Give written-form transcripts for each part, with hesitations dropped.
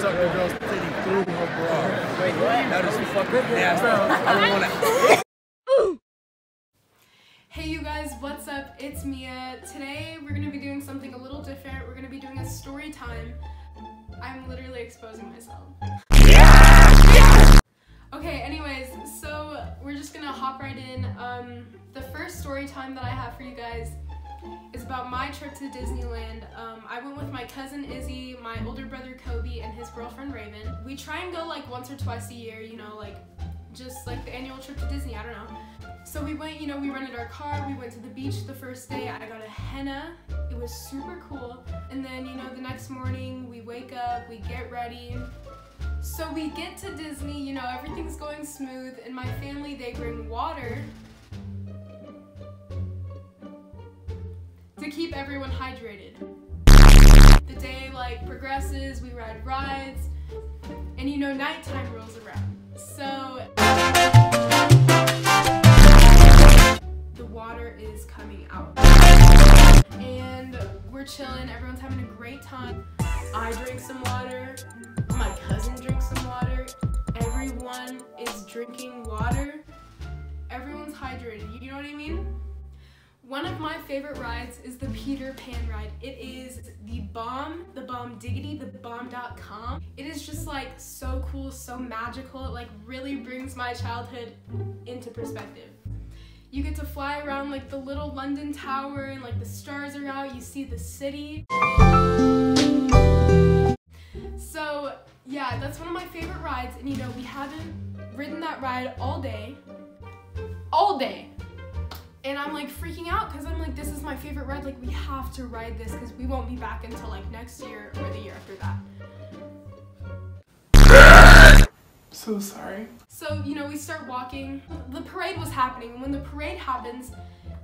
suck the girl's titty through her bra. Wait, what? That is fucking nasty. I don't want to. Hey you guys, what's up? It's Mia. Today we're going to be doing something a little different. We're going to be doing a story time. I'm literally exposing myself. Okay, anyways, so we're just going to hop right in. The first story time that I have for you guys is about my trip to Disneyland. I went with my cousin Izzy, my older brother Kobe, and his girlfriend Raven. We try and go like once or twice a year, you know, like just like the annual trip to Disney, I don't know. So we went, you know, we rented our car, we went to the beach the first day, I got a henna, it was super cool. And then, you know, the next morning we wake up, we get ready. So we get to Disney, you know, everything's going smooth, and my family, they bring water to keep everyone hydrated. The day like progresses, we ride rides, and you know, nighttime rolls around. So the water is coming out, and we're chilling, everyone's having a great time. I drink some water, my cousin drinks some water, everyone is drinking water, everyone's hydrated, you know what I mean? One of my favorite rides is the Peter Pan ride. It is the bomb diggity, the bomb.com. It is just like so cool, so magical. It like really brings my childhood into perspective. You get to fly around like the little London Tower, and like the stars are out, you see the city. So yeah, that's one of my favorite rides, and you know, we haven't ridden that ride all day. And I'm like freaking out because I'm like, this is my favorite ride, like we have to ride this because we won't be back until like next year or the year after that. So sorry. So, you know, we start walking. The parade was happening, and when the parade happens,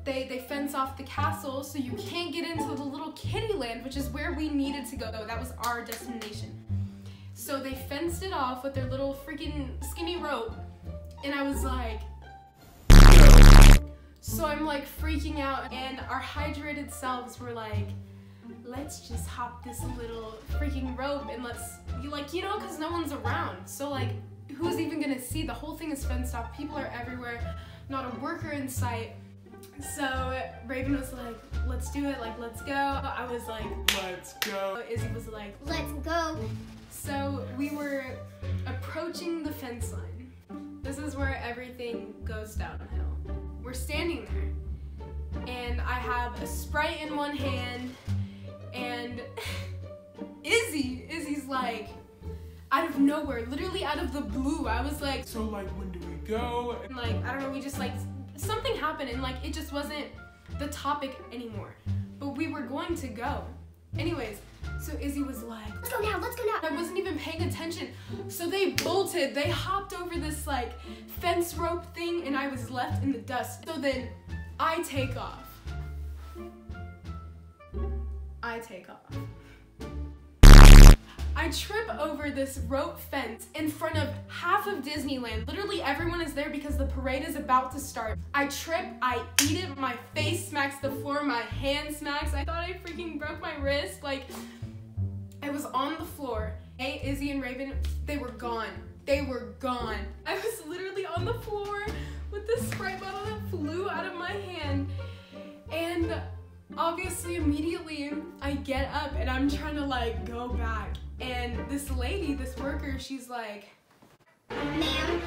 they fence off the castle so you can't get into the little kiddie land, which is where we needed to go. That was our destination. So they fenced it off with their little freaking skinny rope, and I was like, so I'm like freaking out, and our hydrated selves were like, let's just hop this little freaking rope and let's, like, you know, because no one's around. So like, who's even gonna see? The whole thing is fenced off. People are everywhere, not a worker in sight. So Raven was like, let's do it, like, let's go. I was like, Let's go. Izzy was like, let's go. so we were approaching the fence line. This is where everything goes downhill. We're standing there, and I have a Sprite in one hand, and Izzy's like, out of nowhere, literally out of the blue, I was like, So like, when do we go? and like, I don't know, we just like, something happened, and like, it just wasn't the topic anymore, but we were going to go. Anyways, so Izzy was like, Let's go now, let's go now. I wasn't even paying attention. So they bolted, they hopped over this like fence rope thing, and I was left in the dust. So then I take off. I trip over this rope fence in front of half of Disneyland. Literally everyone is there because the parade is about to start. I trip, I eat it, my face smacks the floor, my hand smacks. I thought I freaking broke my wrist. Like, I was on the floor. Hey, Izzy and Raven, they were gone. They were gone. I was literally on the floor with this Sprite bottle that flew out of my hand. And obviously immediately I get up and I'm trying to like go back. And this lady, this worker, she's like, Ma'am,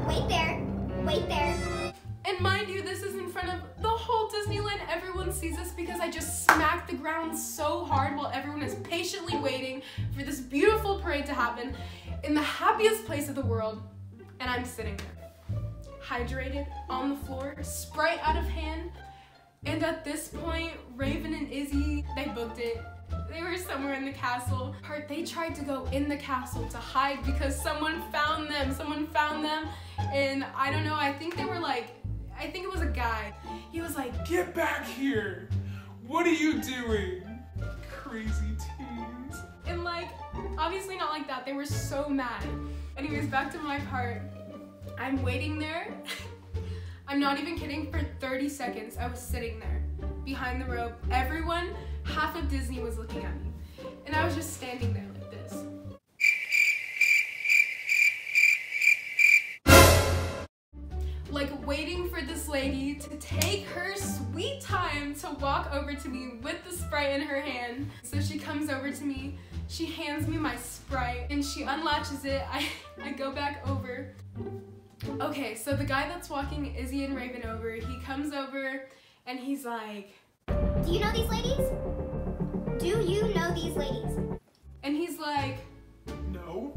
wait there. and mind you, this is in front of the whole Disneyland. Everyone sees this because I just smacked the ground so hard while everyone is patiently waiting for this beautiful parade to happen in the happiest place of the world. And I'm sitting there, hydrated, on the floor, Sprite out of hand. And at this point, Raven and Izzy, they booked it. They were somewhere in the castle. They tried to go in the castle to hide because someone found them. And I don't know, I think they were like, I think it was a guy. He was like, Get back here! What are you doing? Crazy teens. and like, obviously not like that. They were so mad. Anyways, back to my part. I'm waiting there. I'm not even kidding, for 30 seconds I was sitting there behind the rope. Everyone, half of Disney was looking at me. And I was just standing there like this lady to take her sweet time to walk over to me with the Sprite in her hand. So she comes over to me, she hands me my Sprite, and she unlatches it. I go back over. Okay, so the guy that's walking Izzy and Raven over, he comes over and he's like, Do you know these ladies? Do you know these ladies? and he's like, No.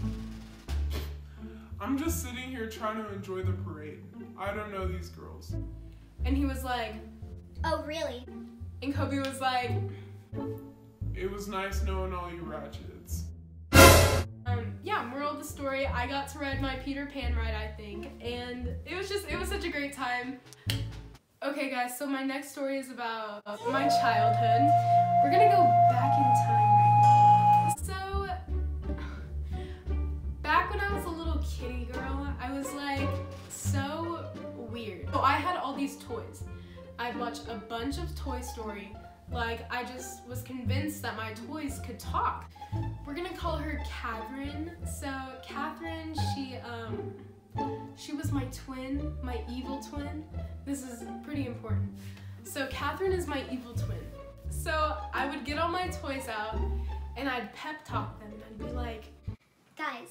I'm just sitting here trying to enjoy the parade. I don't know these girls. and he was like, Oh, really? and Kobe was like, It was nice knowing all you ratchets. yeah, moral of the story, I got to ride my Peter Pan ride, I think, and it was such a great time. Okay guys, so my next story is about my childhood. We're gonna go back in time right now. So, back when I was a little kitty girl, I was like so weird. So I had all these toys. I'd watch a bunch of Toy Story. Like, I just was convinced that my toys could talk. We're gonna call her Catherine. So Catherine, she was my twin, my evil twin. This is pretty important. So Catherine is my evil twin. So I would get all my toys out and I'd pep talk them and I'd be like, Guys,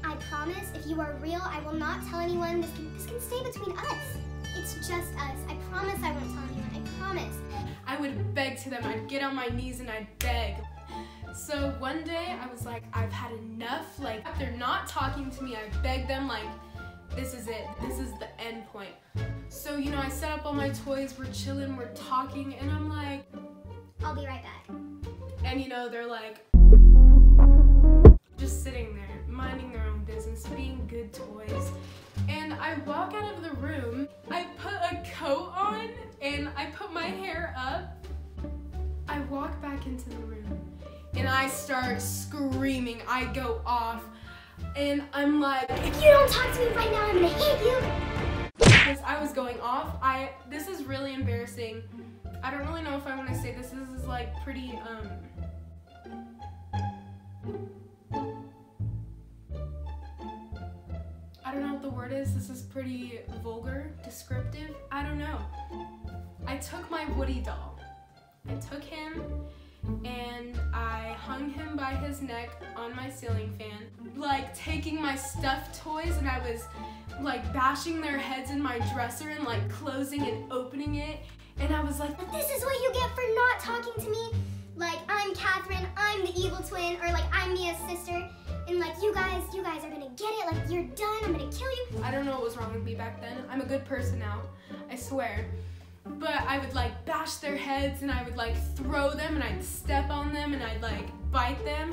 I promise if you are real, I will not tell anyone. This can stay between us. It's just us. I promise I won't tell anyone. I promise. I would beg to them. I'd get on my knees and I'd beg. So one day I was like, I've had enough. Like, if they're not talking to me, I beg them like, this is it. This is the end point. So, you know, I set up all my toys, we're chilling, we're talking, and I'm like, I'll be right back. and you know, they're like, just sitting there, minding their own business, being good toys. And I walk out of the room, I put a coat on, and I put my hair up. I walk back into the room, and I start screaming. I go off, and I'm like, If you don't talk to me right now, I'm gonna hit you. because I was going off. This is really embarrassing. I don't really know if I want to say this. This is like pretty, I don't know what the word is. This is pretty vulgar, descriptive. I don't know. I took my Woody doll. I took him and I hung him by his neck on my ceiling fan, like taking my stuffed toys, and I was like bashing their heads in my dresser and like closing and opening it, and I was like, This is what you get for not talking to me. Like, I'm Catherine, I'm the evil twin, or like, I'm Mia's sister, and like, you guys are gonna get it, like, you're done, I'm gonna kill you. I don't know what was wrong with me back then. I'm a good person now, I swear. But I would like bash their heads and I would like throw them and I'd step on them and I'd like bite them.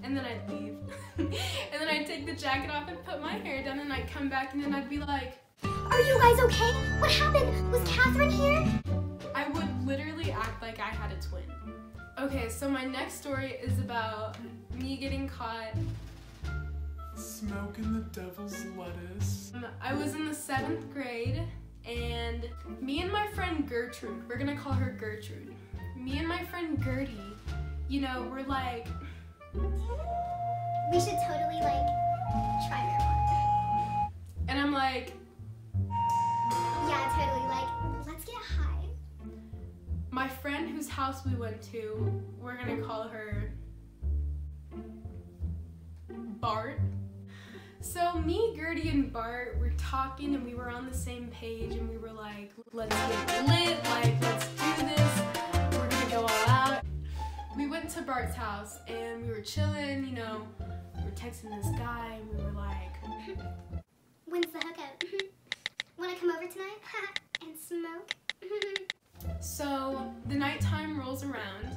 And then I'd leave. And then I'd take the jacket off and put my hair down and I'd come back and then I'd be like, Are you guys okay? What happened? Was Catherine here? I would literally act like I had a twin. Okay, so my next story is about me getting caught. Smoking the devil's lettuce. I was in the 7th grade, and me and my friend Gertrude, we're gonna call her Gertrude. Me and my friend Gertie, you know, we're like, We should totally, like, try marijuana. and I'm like, Yeah, totally, like, let's get high. my friend whose house we went to, we're gonna call her Bart. So me, Gertie, and Bart were talking and we were on the same page and we were like, let's get lit, like, let's do this, we're gonna go all out. We went to Bart's house and we were chilling, you know, we were texting this guy and we were like, When's the hookup? Wanna come over tonight? And smoke? So the nighttime rolls around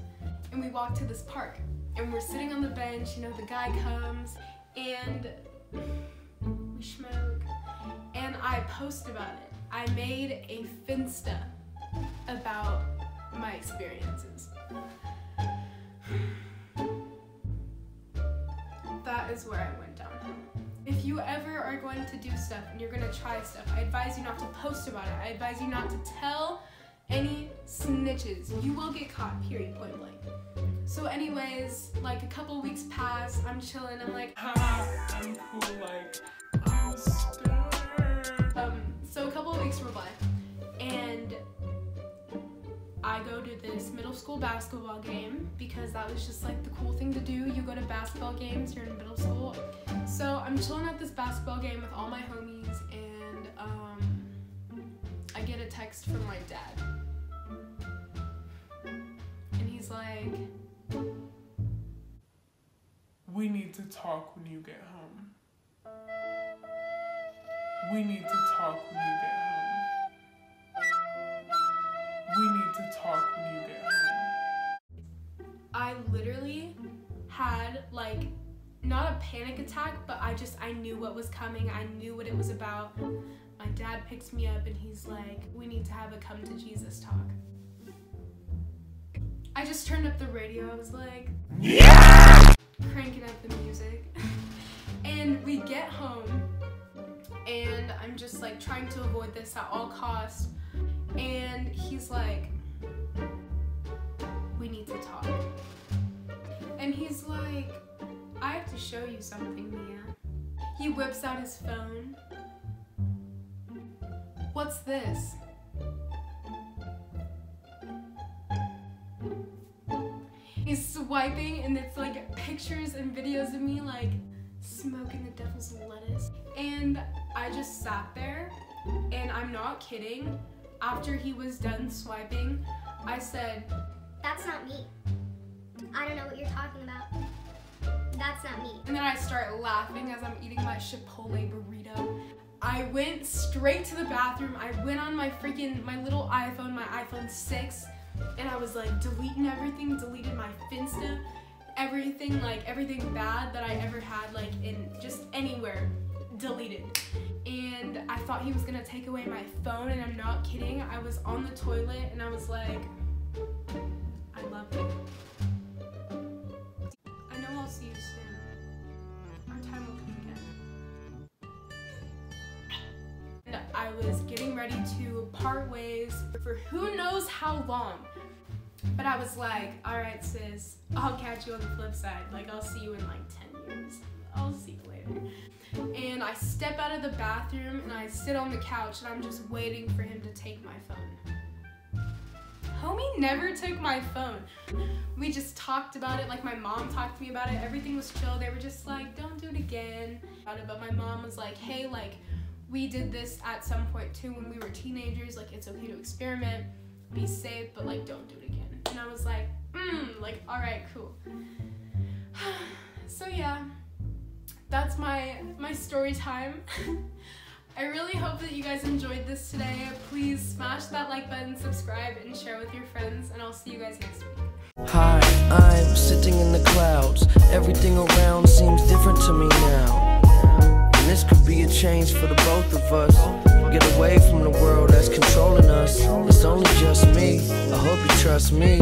and we walk to this park and we're sitting on the bench, you know, the guy comes and we smoke and I post about it. I made a Finsta about my experiences. That is where I went downhill. If you ever are going to do stuff and you're gonna try stuff, I advise you not to post about it. I advise you not to tell any snitches. You will get caught, period, point blank. So anyways, like a couple weeks pass, I'm chilling, I'm like, I'm cool, like, I'm a star. So play. And I go to this middle school basketball game because that was just like the cool thing to do. You go to basketball games, you're in middle school. So I'm chilling at this basketball game with all my homies, and I get a text from my dad. And he's like, "We need to talk when you get home. We need to talk when you get home. We need to talk when you get home." I literally had like, not a panic attack, but I knew what was coming. I knew what it was about. My dad picks me up and he's like, "We need to have a come to Jesus talk." I just turned up the radio. I was like, cranking up the music. And we get home and I'm just like trying to avoid this at all costs. And he's like, "We need to talk." And he's like, "I have to show you something, Mia." He whips out his phone. "What's this?" He's swiping and it's like pictures and videos of me like smoking the devil's lettuce. And I just sat there, and I'm not kidding. After he was done swiping, I said, That's not me. I don't know what you're talking about. That's not me. And then I start laughing as I'm eating my Chipotle burrito. I went straight to the bathroom. I went on my little iPhone, my iPhone 6, and I was like deleting everything, deleted my Finsta, everything bad that I ever had, like in just anywhere, deleted. And I thought he was gonna take away my phone, and I'm not kidding. I was on the toilet and I was like, "I love you. I know I'll see you soon. Our time will come again." And I was getting ready to part ways for who knows how long. But I was like, "All right, sis, I'll catch you on the flip side. Like, I'll see you in like 10 years. I'll see you later." And I step out of the bathroom and I sit on the couch and I'm just waiting for him to take my phone. Homie never took my phone. We just talked about it, like my mom talked to me about it. Everything was chill. They were just like, "Don't do it again." But my mom was like, "Hey, like, we did this at some point too when we were teenagers. Like, it's okay to experiment, be safe, but like, don't do it again." And I was like, like, all right, cool. So yeah, that's my story time. I really hope that you guys enjoyed this today. Please smash that like button, subscribe, and share with your friends, and I'll see you guys next week. Hi, I'm sitting in the clouds. Everything around seems different to me now. And this could be a change for the both of us. Get away from the world that's controlling us. It's only just me. I hope you trust me.